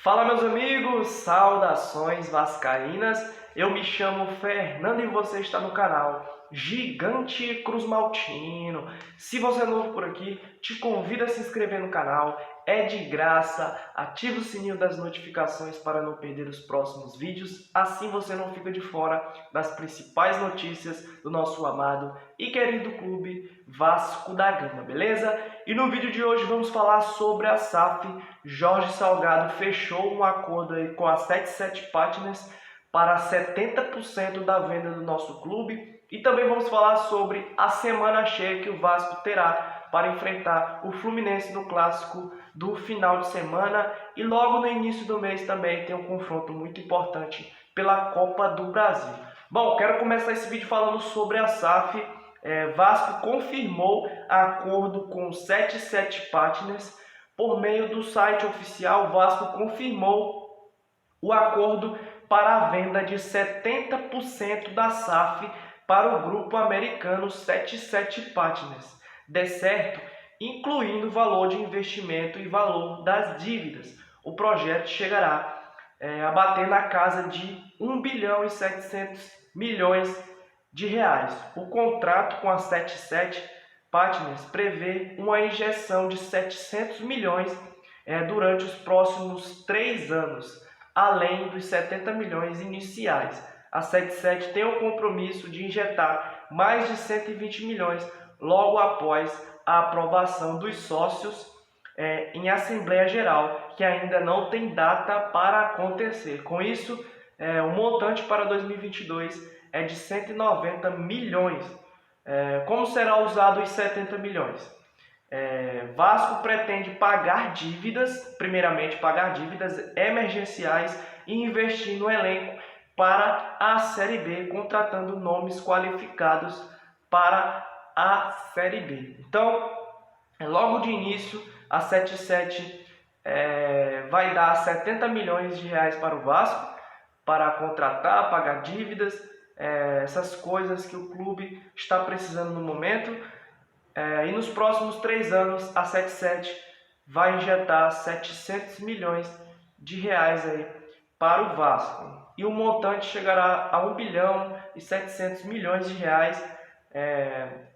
Fala, meus amigos, saudações vascaínas. Eu me chamo Fernando e você está no canal Gigante Cruz Maltino. Se você é novo por aqui, te convido a se inscrever no canal, é de graça. Ative o sininho das notificações para não perder os próximos vídeos, assim você não fica de fora das principais notícias do nosso amado e querido clube Vasco da Gama, beleza? E no vídeo de hoje vamos falar sobre a SAF. Jorge Salgado fechou um acordo aí com a 77 Partners para 70% da venda do nosso clube. E também vamos falar sobre a semana cheia que o Vasco terá para enfrentar o Fluminense no clássico do final de semana. E logo no início do mês também tem um confronto muito importante pela Copa do Brasil. Bom, quero começar esse vídeo falando sobre a SAF. Vasco confirmou acordo com 77 Partners. Por meio do site oficial, o Vasco confirmou o acordo para a venda de 70% da SAF para o grupo americano 77 Partners, de certo, incluindo o valor de investimento e valor das dívidas. O projeto chegará a bater na casa de 1 bilhão e 700 milhões de reais. O contrato com a 77 Partners prevê uma injeção de 700 milhões durante os próximos 3 anos, além dos 70 milhões iniciais. A 77 tem o compromisso de injetar mais de 120 milhões logo após a aprovação dos sócios em Assembleia Geral, que ainda não tem data para acontecer. Com isso, o montante para 2022 é de 190 milhões. Como será usado os 70 milhões? Vasco pretende pagar dívidas, primeiramente pagar dívidas emergenciais e investir no elenco para a Série B, contratando nomes qualificados para a Série B. Então, logo de início, a 77 vai dar 70 milhões de reais para o Vasco, para contratar, pagar dívidas, essas coisas que o clube está precisando no momento. E nos próximos 3 anos, a 77 vai injetar 700 milhões de reais aí para o Vasco. E o montante chegará a 1 bilhão e 700 milhões de reais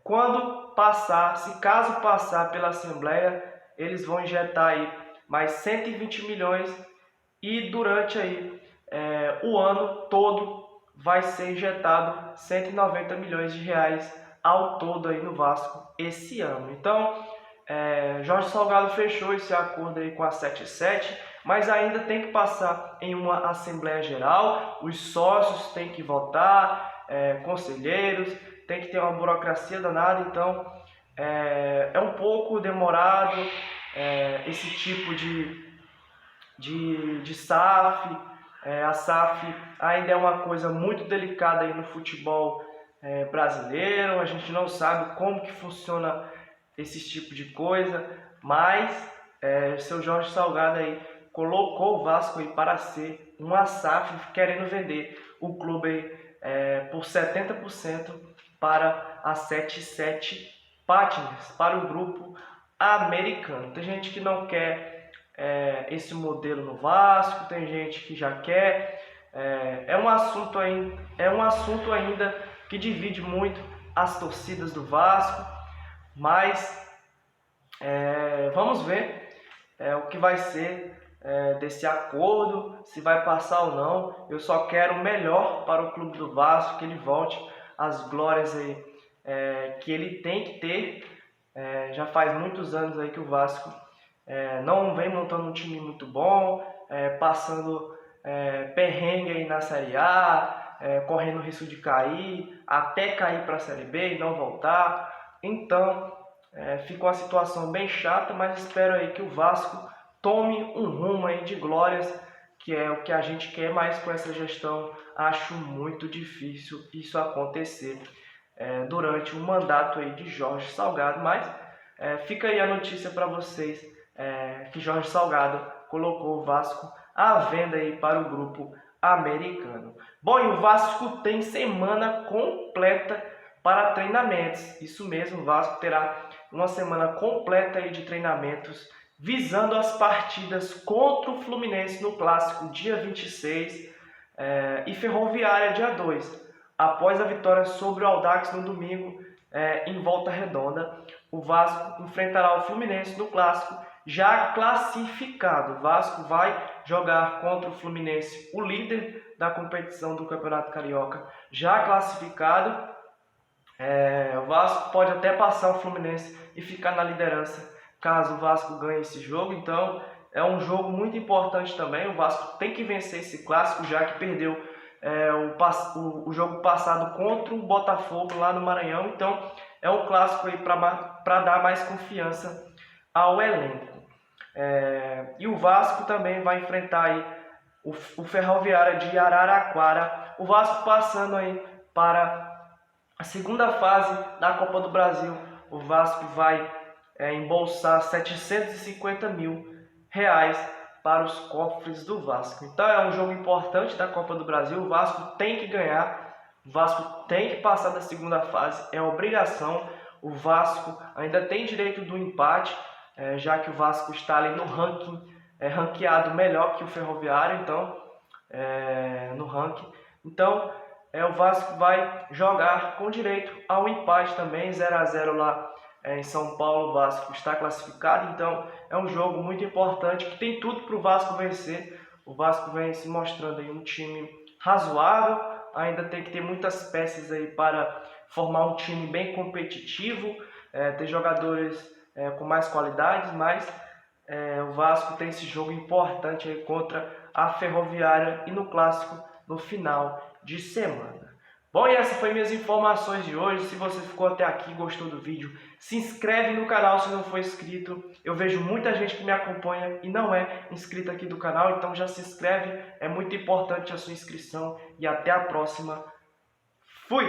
quando passar, caso passar pela Assembleia, eles vão injetar aí mais 120 milhões e durante aí o ano todo vai ser injetado 190 milhões de reais ao todo aí no Vasco esse ano. Então, Jorge Salgado fechou esse acordo aí com a 77, mas ainda tem que passar em uma Assembleia Geral, os sócios têm que votar, conselheiros, tem que ter uma burocracia danada, então é um pouco demorado esse tipo de SAF. A SAF ainda é uma coisa muito delicada aí no futebol brasileiro, a gente não sabe como que funciona esse tipo de coisa, mas seu Jorge Salgado aí colocou o Vasco aí para ser uma SAF, querendo vender o clube por 70% para a 77 Partners, para o grupo americano. Tem gente que não quer esse modelo no Vasco, tem gente que já quer. É um assunto ainda que divide muito as torcidas do Vasco, mas vamos ver o que vai ser desse acordo, se vai passar ou não. Eu só quero o melhor para o clube do Vasco, que ele volte às glórias aí, que ele tem que ter. Já faz muitos anos aí que o Vasco não vem montando um time muito bom, passando perrengue aí na Série A, correndo risco de cair, até cair para a Série B e não voltar. Então, ficou uma situação bem chata, mas espero aí que o Vasco tome um rumo aí de glórias, que é o que a gente quer, mas com essa gestão acho muito difícil isso acontecer durante o mandato aí de Jorge Salgado. Mas fica aí a notícia para vocês, que Jorge Salgado colocou o Vasco à venda aí para o grupo americano. Bom, e o Vasco tem semana completa para treinamentos. Isso mesmo, o Vasco terá uma semana completa aí de treinamentos visando as partidas contra o Fluminense no Clássico dia 26 e Ferroviária dia 2. Após a vitória sobre o Audax no domingo em Volta Redonda, o Vasco enfrentará o Fluminense no Clássico já classificado. O Vasco vai jogar contra o Fluminense, o líder da competição do Campeonato Carioca, já classificado. O Vasco pode até passar o Fluminense e ficar na liderança caso o Vasco ganhe esse jogo. Então é um jogo muito importante também. O Vasco tem que vencer esse clássico, já que perdeu o jogo passado contra o Botafogo lá no Maranhão. Então é um clássico aí para dar mais confiança ao elenco. E o Vasco também vai enfrentar aí o Ferroviária de Araraquara. O Vasco passando aí para a segunda fase da Copa do Brasil. O Vasco vai embolsar R$750 mil para os cofres do Vasco. Então é um jogo importante da Copa do Brasil. O Vasco tem que ganhar, o Vasco tem que passar da segunda fase, é obrigação. O Vasco ainda tem direito do empate, já que o Vasco está ali no ranking, ranqueado melhor que o Ferroviário, então no ranking. Então o Vasco vai jogar com direito ao empate também, 0-0 lá em São Paulo. O Vasco está classificado, então é um jogo muito importante que tem tudo para o Vasco vencer. O Vasco vem se mostrando aí um time razoável, ainda tem que ter muitas peças aí para formar um time bem competitivo, ter jogadores com mais qualidades, mas o Vasco tem esse jogo importante aí contra a Ferroviária e no Clássico no final de semana. Bom, e essas foram minhas informações de hoje. Se você ficou até aqui e gostou do vídeo, se inscreve no canal se não for inscrito. Eu vejo muita gente que me acompanha e não é inscrito aqui do canal, então já se inscreve, é muito importante a sua inscrição e até a próxima. Fui!